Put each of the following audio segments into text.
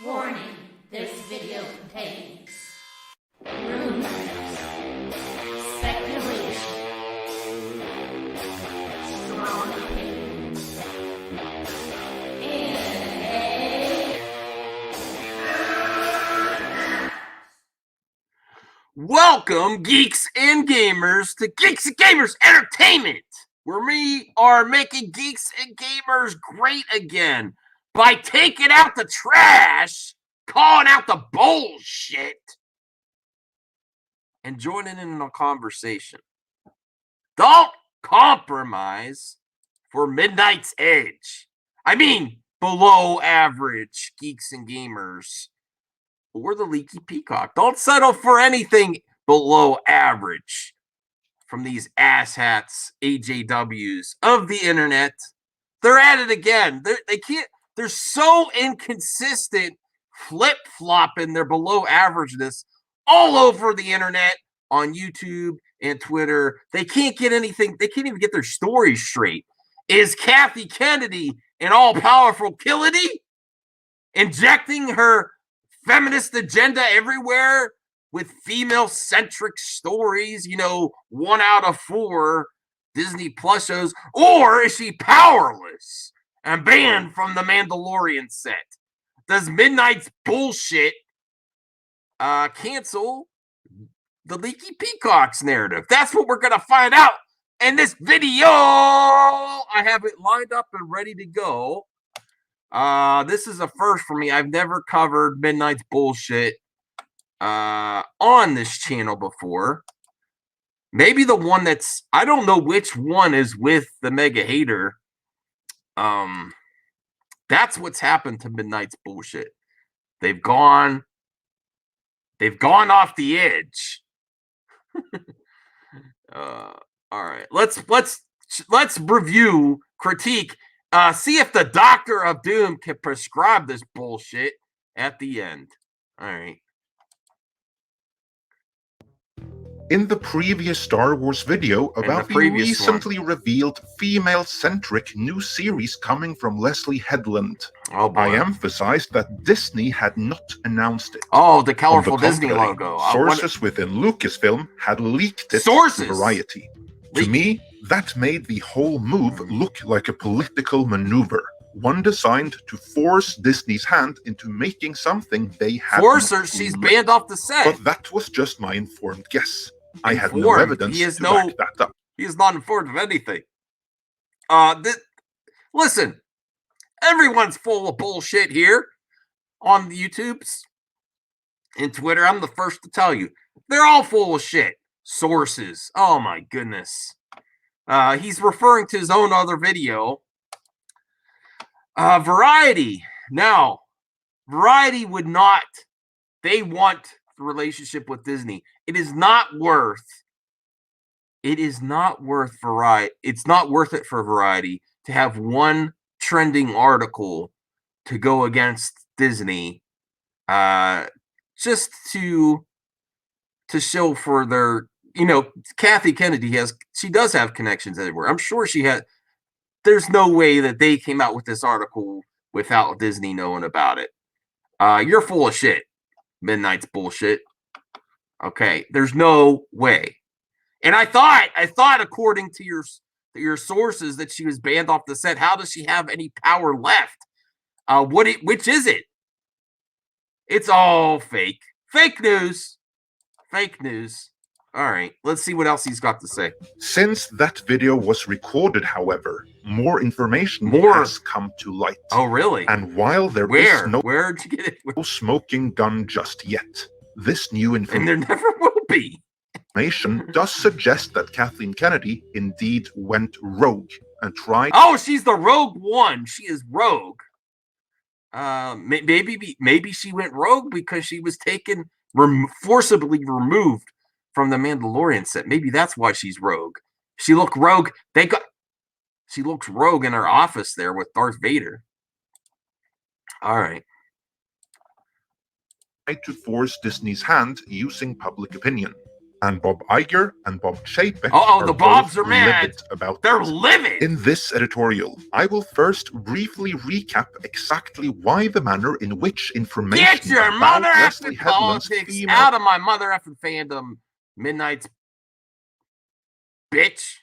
Warning, this video contains rumors, speculation, strong opinions, and welcome, geeks and gamers, to Geeks and Gamers Entertainment, where we are making geeks and gamers great again by taking out the trash, calling out the bullshit, and joining in a conversation. Don't compromise for Midnight's Edge. I mean, below average geeks and gamers. Or the leaky peacock. Don't settle for anything below average from these asshats, AJWs of the internet. They're at it again. They can't. They're so inconsistent, flip-flopping their below averageness all over the internet, on YouTube and Twitter. They can't get anything. They can't even get their stories straight. Is Kathleen Kennedy an all-powerful killity, injecting her feminist agenda everywhere with female-centric stories, 1 out of 4 Disney Plus shows? Or is she powerless and banned from the Mandalorian set? Does Midnight's bullshit cancel the Leaky Peacocks narrative? That's what we're going to find out in this video. I have it lined up and ready to go. This is a first for me. I've never covered Midnight's bullshit on this channel before. Maybe the one that's, I don't know which one is with the mega hater. That's what's happened to Midnight's bullshit. They've gone off the edge. All right. Let's review, critique, see if the Doctor of Doom can prescribe this bullshit at the end. All right. In the previous Star Wars video about the recently revealed female-centric new series coming from Leslie Headland, I emphasized that Disney had not announced it. Oh, the colorful Disney logo. Sources within Lucasfilm had leaked it to Variety. To me, that made the whole move look like a political maneuver, one designed to force Disney's hand into making something they had. Force her? She's banned off the set. But that was just my informed guess. I had no evidence to back that up. He is not informed of anything. Listen, everyone's full of bullshit here on the YouTubes and Twitter. I'm the first to tell you. They're all full of shit. Sources. Oh, my goodness. He's referring to his own other video. Variety. Now, Variety would not. They want the relationship with Disney. It is not worth Variety. It's not worth it for Variety to have one trending article to go against Disney, just to show for their, Kathleen Kennedy does have connections everywhere. I'm sure she had. There's no way that they came out with this article without Disney knowing about it. You're full of shit. Midnight's bullshit. Okay, there's no way. And I thought according to your sources that she was banned off the set. How does she have any power left? Which is it? It's all fake. Fake news. Fake news. All right, let's see what else he's got to say. Since that video was recorded, however, more information has come to light. Oh, really? And while there is no Where'd you get it? No smoking gun just yet, this new And there never will be. information does suggest that Kathleen Kennedy indeed went rogue and tried. Oh, she's the rogue one. She is rogue. Maybe she went rogue because she was taken forcibly removed from the Mandalorian set. Maybe that's why she's rogue. She looked rogue. She looked rogue in her office there with Darth Vader. All right. To force Disney's hand using public opinion. And Bob Iger and Bob Chapek the Bobs are mad. livid about They're it. livid. In this editorial, I will first briefly recap exactly why the manner in which information Get your about mother Leslie effing Headland's politics female out of my mother effing fandom, Midnight's bitch.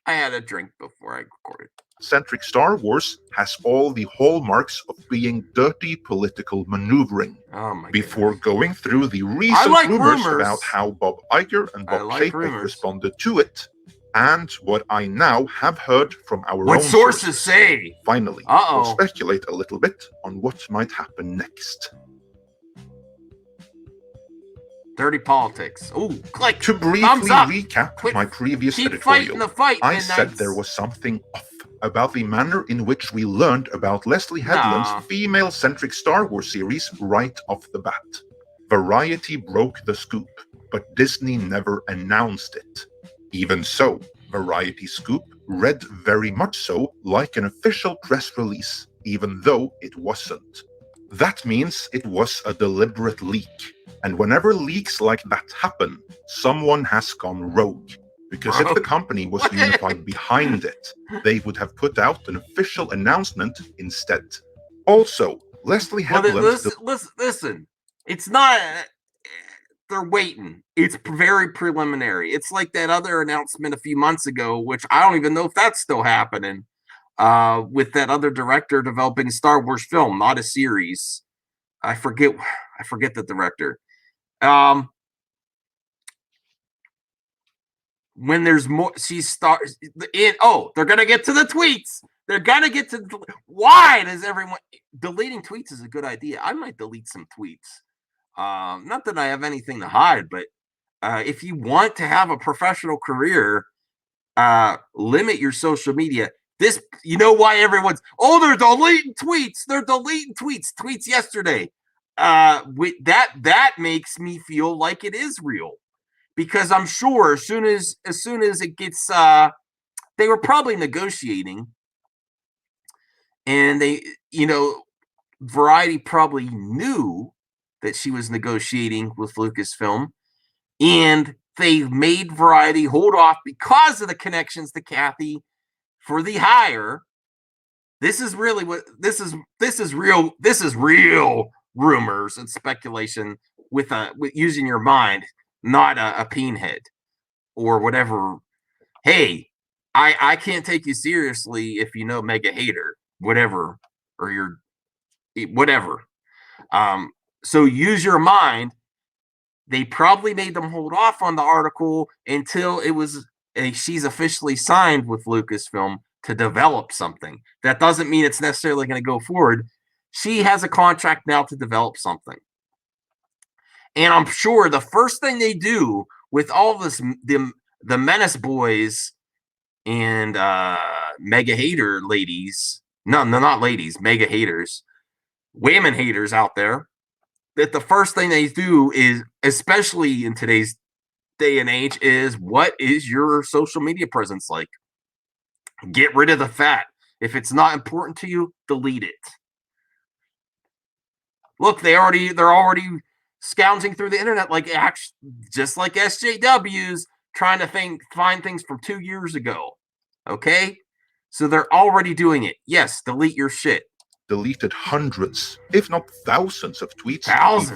I had a drink before I recorded. centric Star Wars has all the hallmarks of being dirty political maneuvering. Oh my Before goodness. going through the recent like rumors rumors. about how Bob Iger and I Bob like Chapek rumors. responded to it, and what I now have heard from our What own sources say? Finally, Uh-oh. we'll speculate a little bit on what might happen next. Dirty politics. Ooh, click. To briefly recap Quit. my previous Keep editorial, fighting the fight, I Midnights. said there was something off about the manner in which we learned about Leslie Headland's female-centric Star Wars series right off the bat. Variety broke the scoop, but Disney never announced it. Even so, Variety's scoop read very much so like an official press release, even though it wasn't. That means it was a deliberate leak. And whenever leaks like that happen, someone has gone rogue. Because if the company was unified behind it, they would have put out an official announcement instead. Also, Leslie Headland... Listen, it's not... They're waiting. It's very preliminary. It's like that other announcement a few months ago, which I don't even know if that's still happening, with that other director developing a Star Wars film, not a series. I forget the director. When there's more, she starts in. Oh, they're gonna get to the tweets. They're gonna get to. Why does everyone deleting tweets is a good idea? I might delete some tweets. Not that I have anything to hide, but if you want to have a professional career, limit your social media. You know why everyone's they're deleting tweets. They're deleting tweets. Tweets yesterday. With that makes me feel like it is real. Because I'm sure as soon as it gets, they were probably negotiating, and they, Variety probably knew that she was negotiating with Lucasfilm, and they made Variety hold off because of the connections to Kathy for the hire. This is really what this is real. This is real rumors and speculation with using your mind. Not a pinhead or whatever. Hey, I can't take you seriously if you know mega hater, whatever, or you're whatever. So use your mind. They probably made them hold off on the article until it was she's officially signed with Lucasfilm to develop something. That doesn't mean it's necessarily going to go forward. She has a contract now to develop something. And I'm sure the first thing they do with all this, the Menace boys and mega hater ladies, no, not ladies, mega haters, women haters out there, that the first thing they do is, especially in today's day and age, is what is your social media presence like? Get rid of the fat. If it's not important to you, delete it. Look, they're already scounging through the internet just like SJWs trying to find things from 2 years ago. Okay? So they're already doing it. Yes, delete your shit. Deleted hundreds, if not thousands of tweets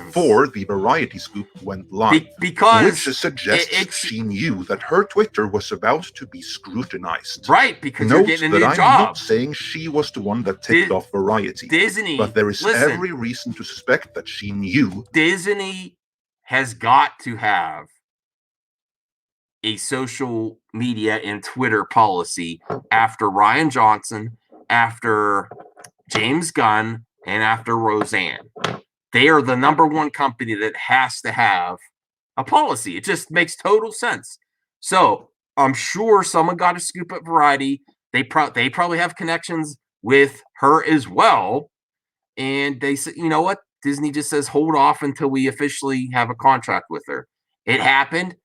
before the Variety scoop went live. Because which suggests she knew that her Twitter was about to be scrutinized. Right, because Note you're getting a new that job. I'm not saying she was the one that tipped off Variety. Disney. But there is every reason to suspect that she knew. Disney has got to have a social media and Twitter policy after Rian Johnson, after James Gunn, and after Roseanne. They are the number one company that has to have a policy. It just makes total sense. So I'm sure someone got a scoop at Variety. They probably have connections with her as well. And they said, you know what? Disney just says, hold off until we officially have a contract with her. It happened.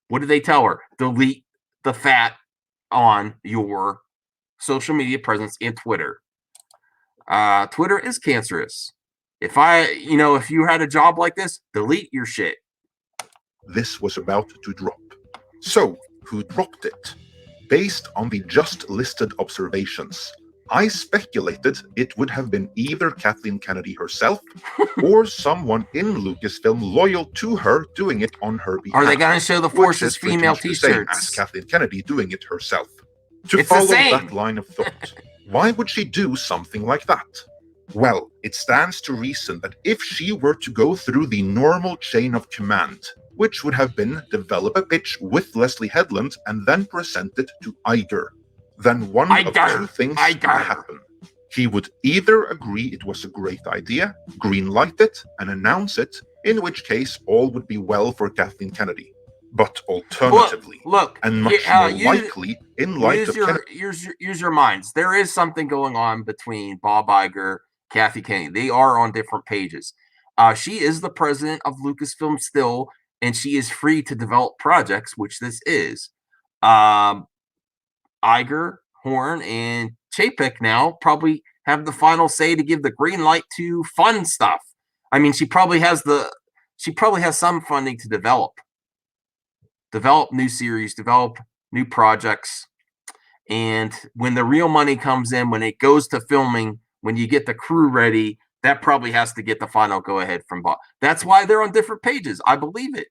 What did they tell her? Delete the fat on your social media presence and Twitter. Twitter is cancerous. If you had a job like this, delete your shit. this was about to drop. So, who dropped it? Based on the just listed observations, I speculated it would have been either Kathleen Kennedy herself or someone in Lucasfilm loyal to her doing it on her behalf. Are they going to show the Force's female t-shirts? The same as Kathleen Kennedy doing it herself. To follow that line of thought, why would she do something like that? Well, it stands to reason that if she were to go through the normal chain of command, which would have been develop a pitch with Leslie Headland and then present it to Iger, then one of two things would happen. He would either agree it was a great idea, greenlight it, and announce it, in which case all would be well for Kathleen Kennedy. But alternatively, and much more likely, in light of use your minds. There is something going on between Bob Iger, Kathy Kennedy. They are on different pages. She is the president of Lucasfilm still, and she is free to develop projects, which this is. Iger, Horn, and Chapek now probably have the final say to give the green light to fun stuff. I mean, she probably has some funding to develop new series, develop new projects. And when the real money comes in, when it goes to filming, when you get the crew ready, that probably has to get the final go ahead from Bob. That's why they're on different pages. I believe it.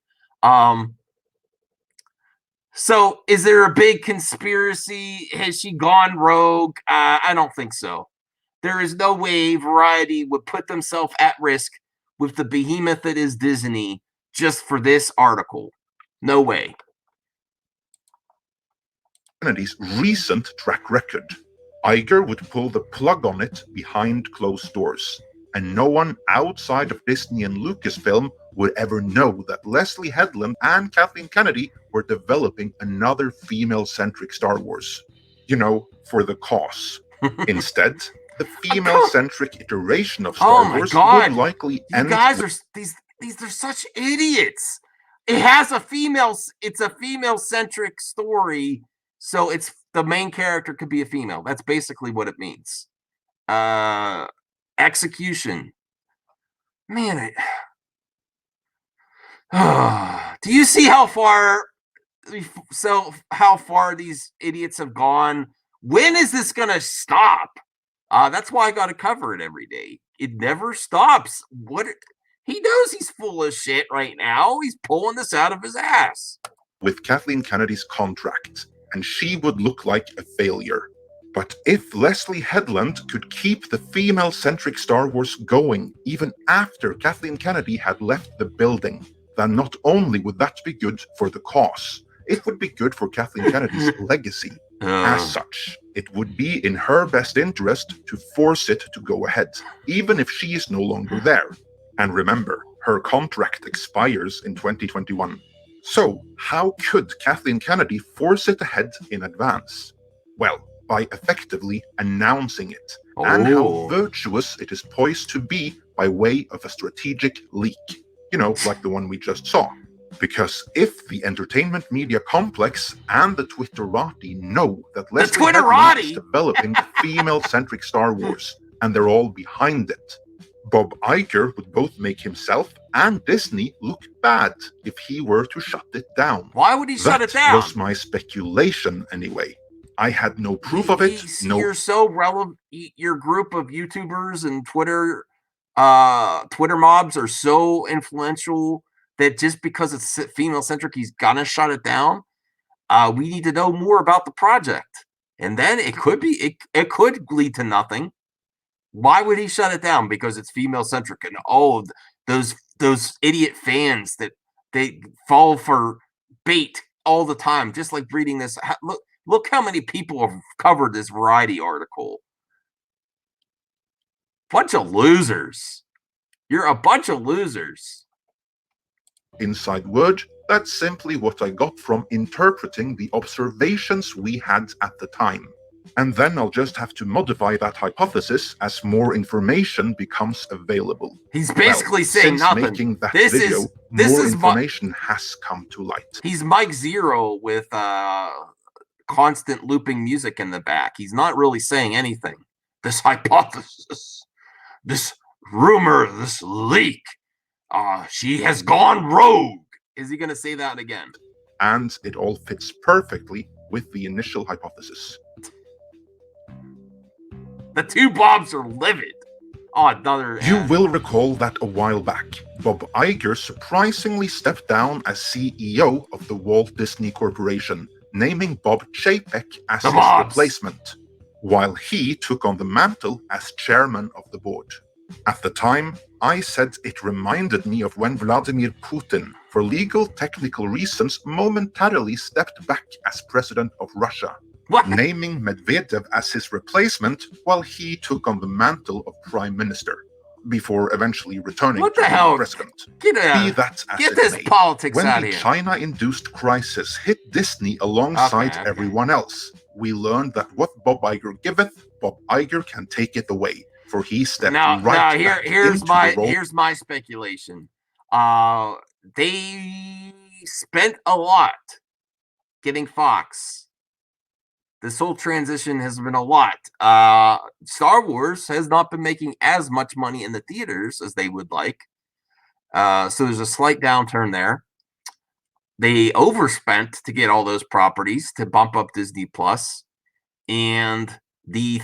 So is there a big conspiracy? Has she gone rogue? I don't think so. There is no way Variety would put themselves at risk with the behemoth that is Disney just for this article. No way. Kennedy's recent track record. Iger would pull the plug on it behind closed doors, and no one outside of Disney and Lucasfilm would ever know that Leslie Headland and Kathleen Kennedy were developing another female-centric Star Wars. You know, for the cause. Instead, the female-centric iteration of Star Wars would likely end. You guys are these are such idiots. It's a female-centric story, so it's the main character could be a female. That's basically what it means. Execution. Man, do you see how far these idiots have gone? When is this gonna stop? That's why I gotta cover it every day. It never stops. He knows he's full of shit right now. He's pulling this out of his ass. With Kathleen Kennedy's contract, and she would look like a failure. But if Leslie Headland could keep the female-centric Star Wars going even after Kathleen Kennedy had left the building, then not only would that be good for the cause, it would be good for Kathleen Kennedy's legacy. As such, it would be in her best interest to force it to go ahead, even if she is no longer there. And remember, her contract expires in 2021. So, how could Kathleen Kennedy force it ahead in advance? Well, by effectively announcing it, and how virtuous it is poised to be by way of a strategic leak. You know, like the one we just saw. Because if the entertainment media complex and the Twitterati know that Leslie Headland is developing a female-centric Star Wars, and they're all behind it, Bob Iger would both make himself and Disney look bad if he were to shut it down. Why would he shut it down? That was my speculation anyway. I had no proof of it. You're so relevant. Your group of YouTubers and Twitter mobs are so influential that just because it's female-centric, he's gonna shut it down. We need to know more about the project. And then it could lead to nothing. Why would he shut it down? Because it's female-centric, and those idiot fans that they fall for bait all the time, just like reading this. Look how many people have covered this Variety article. Bunch of losers. You're a bunch of losers. Inside word, that's simply what I got from interpreting the observations we had at the time. And then I'll just have to modify that hypothesis as more information becomes available. He's basically saying nothing. Making that video, more information has come to light. He's Mike Zero with constant looping music in the back. He's not really saying anything. This hypothesis, this rumor, this leak, she has gone rogue. Is he going to say that again? And it all fits perfectly with the initial hypothesis. The two Bobs are livid. Oh, another. You will recall that a while back, Bob Iger surprisingly stepped down as CEO of the Walt Disney Corporation, naming Bob Chapek as his replacement, while he took on the mantle as chairman of the board. At the time, I said it reminded me of when Vladimir Putin, for legal technical reasons, momentarily stepped back as president of Russia, naming Medvedev as his replacement while he took on the mantle of prime minister, before eventually returning to being president. Be that as it may, politics when out the here. China-induced crisis hit Disney alongside everyone else, we learned that what Bob Iger giveth, Bob Iger can take it away. For he stepped here's my speculation. They spent a lot getting Fox. This whole transition has been a lot. Star Wars has not been making as much money in the theaters as they would like. So there's a slight downturn there. They overspent to get all those properties to bump up Disney Plus, and the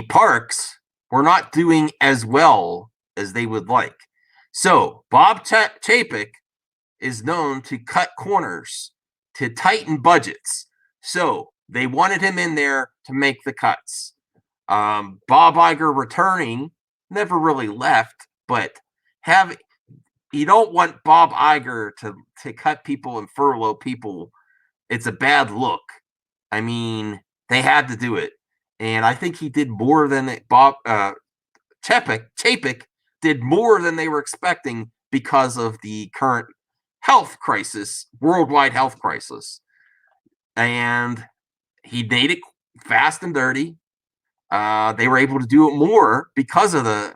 parks were not doing as well as they would like. So Bob Chapek is known to cut corners, to tighten budgets. So they wanted him in there to make the cuts. Bob Iger returning never really left, but you don't want Bob Iger to cut people and furlough people. It's a bad look. I mean, they had to do it. And I think he did more than Chapek did more than they were expecting because of the current health crisis, worldwide health crisis. And he made it fast and dirty. They were able to do it more because of the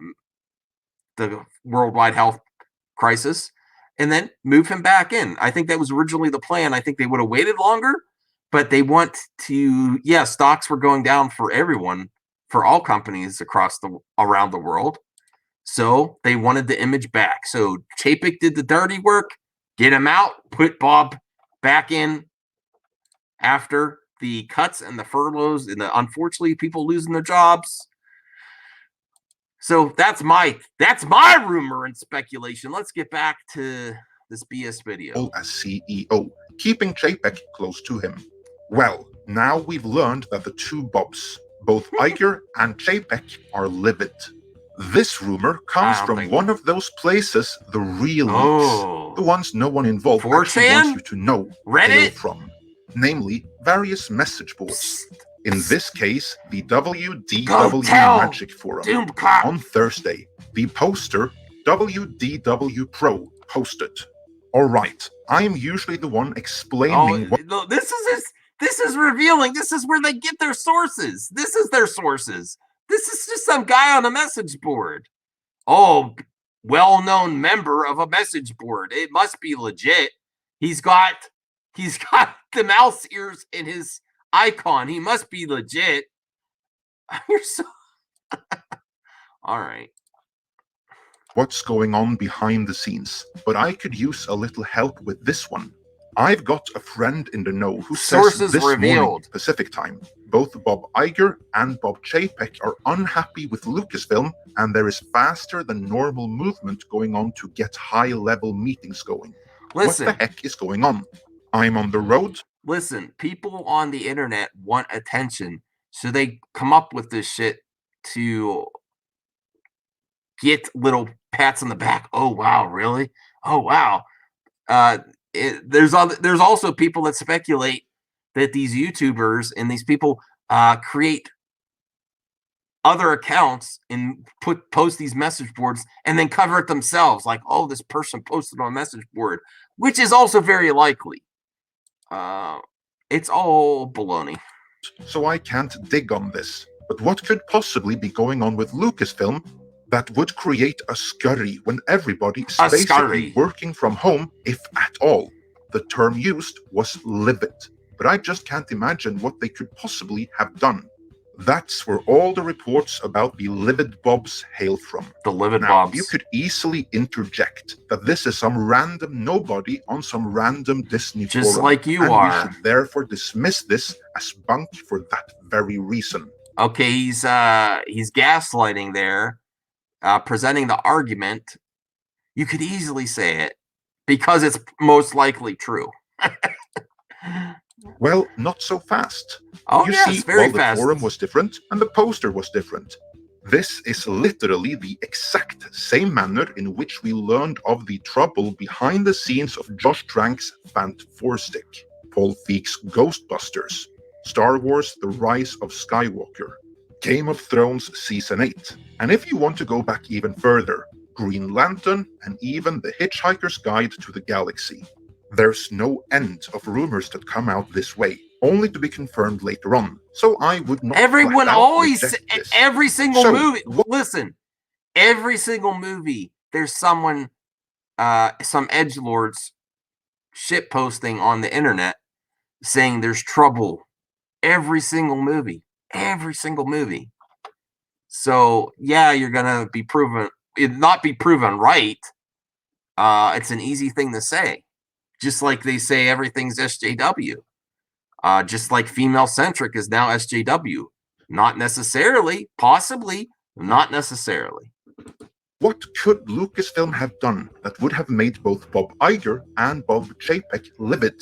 worldwide health crisis, and then move him back in. I think that was originally the plan. I think they would have waited longer, but they want to, stocks were going down for everyone, for all companies around the world. So they wanted the image back. So Chapek did the dirty work, get him out, put Bob back in after the cuts and the furloughs and unfortunately people losing their jobs. So that's my rumor and speculation. Let's get back to this BS video. As CEO, keeping Chapek close to him. Well, now we've learned that the two Bobs, both Iger and Chapek, are livid. This rumor comes from one of those places, the real leaks, the ones no one involved actually wants you to know Reddit from, namely various message boards. In this case, the WDW Magic Forum. On Thursday, the poster WDW Pro posted. Alright, I'm usually the one explaining what... This is revealing. This is where they get their sources. This is their sources. This is just some guy on a message board. Oh, well-known member of a message board. It must be legit. He's got the mouse ears in his icon. He must be legit. You're so all right. What's going on behind the scenes, but I could use a little help with this one. I've got a friend in the know who says this morning Pacific time, both Bob Iger and Bob Chapek are unhappy with Lucasfilm, and there is faster than normal movement going on to get high-level meetings going. Listen, what the heck is going on? I'm on the road. Listen, people on the internet want attention, so they come up with this shit to get little pats on the back. Oh, wow, really? Oh, wow. There's also people that speculate that these YouTubers and these people create other accounts and post these message boards and then cover it themselves. Like, oh, this person posted on a message board, which is also very likely. It's all baloney. So I can't dig on this. But what could possibly be going on with Lucasfilm that would create a scurry when everybody is basically working from home, if at all? The term used was livid, but I just can't imagine what they could possibly have done. That's where all the reports about the Livid Bobs hail from. The Livid Now, Bobs. you could easily interject that this is some random nobody on some random Disney Just forum, like you and are. we should therefore dismiss this as bunk for that very reason. Okay, he's gaslighting there, presenting the argument. You could easily say it because it's most likely true. Well, not so fast. Oh, you yes, see, very while the fast. forum was different and the poster was different, this is literally the exact same manner in which we learned of the trouble behind the scenes of Josh Trank's Fant 4-Stick, Paul Feig's Ghostbusters, Star Wars The Rise of Skywalker, Game of Thrones Season 8, and if you want to go back even further, Green Lantern and even The Hitchhiker's Guide to the Galaxy. There's no end of rumors that come out this way, only to be confirmed later on, so I would not Everyone always, this. every single So, movie, listen, every single movie, there's someone, some edgelords shit posting on the internet saying there's trouble. Every single movie. So, yeah, you're gonna be proven, not be proven right. It's an easy thing to say. Just like they say everything's SJW. Just like female centric is now SJW. Not necessarily, possibly, not necessarily. What could Lucasfilm have done that would have made both Bob Iger and Bob Chapek livid?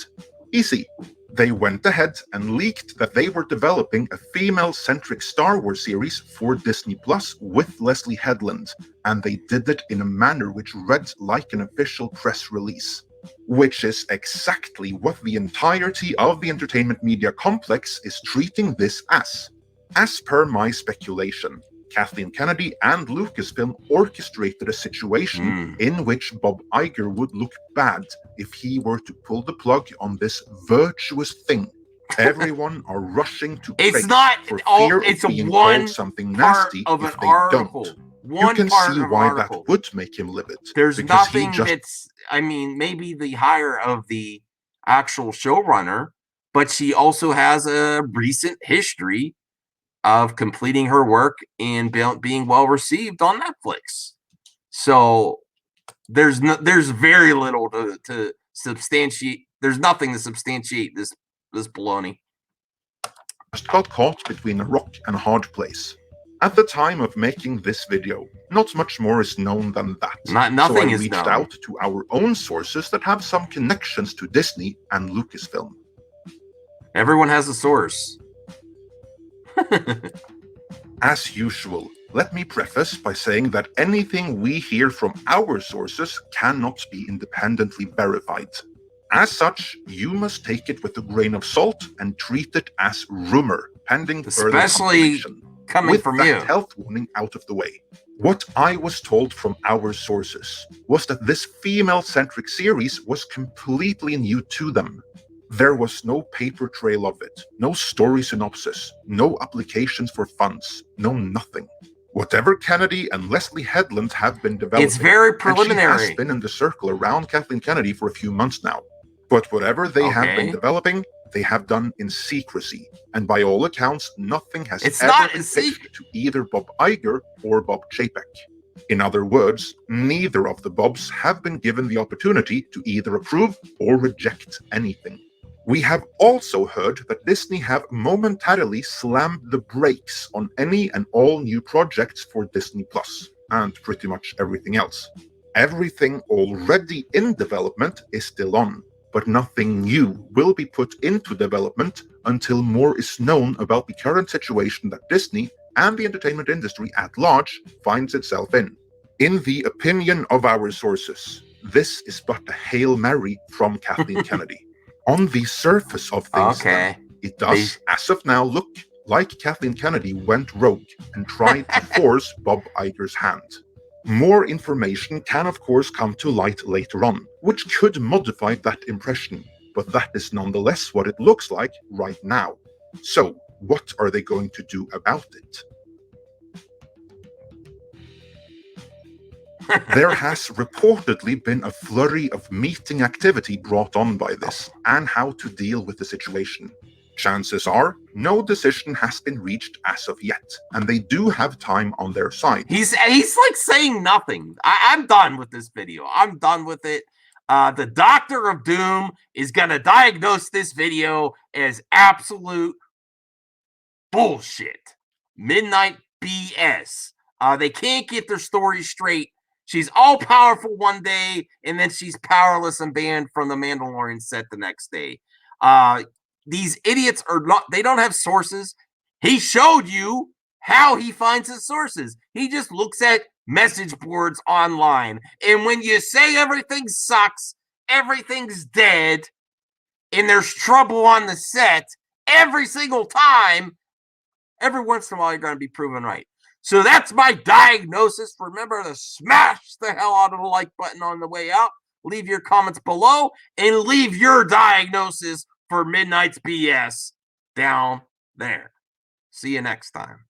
Easy. They went ahead and leaked that they were developing a female-centric Star Wars series for Disney Plus with Leslie Headland, and they did it in a manner which read like an official press release. Which is exactly what the entirety of the entertainment media complex is treating this as. As per my speculation, Kathleen Kennedy and Lucasfilm orchestrated a situation in which Bob Iger would look bad if he were to pull the plug on this virtuous thing. Everyone are rushing to praise for fear of being called something nasty if they don't. You can see why that would make him livid. There's nothing that's, I mean, maybe the hire of the actual showrunner, but she also has a recent history of completing her work and being well received on Netflix. So there's very little to substantiate. There's nothing to substantiate this baloney. Just got caught between a rock and a hard place. At the time of making this video, not much more is known than that. Nothing so I is reached known. out to our own sources that have some connections to Disney and Lucasfilm. Everyone has a source. As usual, let me preface by saying that anything we hear from our sources cannot be independently verified. As such, you must take it with a grain of salt and treat it as rumor, pending further confirmation. Coming from you. With that health warning out of the way. What I was told from our sources was that this female-centric series was completely new to them. There was no paper trail of it, no story synopsis, no applications for funds, no nothing. Whatever Kennedy and Leslie Headland have been developing, it's very preliminary. And she has been in the circle around Kathleen Kennedy for a few months now. But whatever they have been developing, they have done in secrecy, and by all accounts, nothing has ever been pitched to either Bob Iger or Bob Chapek. In other words, neither of the Bobs have been given the opportunity to either approve or reject anything. We have also heard that Disney have momentarily slammed the brakes on any and all new projects for Disney Plus, and pretty much everything else. Everything already in development is still on, but nothing new will be put into development until more is known about the current situation that Disney and the entertainment industry at large finds itself in. In the opinion of our sources, this is but a Hail Mary from Kathleen Kennedy. On the surface of things, then, it does, as of now, look like Kathleen Kennedy went rogue and tried to force Bob Iger's hand. More information can of course come to light later on, which could modify that impression, but that is nonetheless what it looks like right now. So, what are they going to do about it? There has reportedly been a flurry of meeting activity brought on by this, and how to deal with the situation. Chances are, no decision has been reached as of yet, and they do have time on their side. He's like saying nothing. I'm done with this video. I'm done with it. The Doctor of Doom is going to diagnose this video as absolute bullshit. Midnight BS. They can't get their story straight. She's all powerful one day, and then she's powerless and banned from the Mandalorian set the next day. These idiots are not, they don't have sources. He showed you how he finds his sources. He just looks at message boards online. And when you say everything sucks, everything's dead, and there's trouble on the set, every single time, every once in a while, you're going to be proven right. So that's my diagnosis. Remember to smash the hell out of the like button on the way out. Leave your comments below and leave your diagnosis for Midnight's BS down there. See you next time.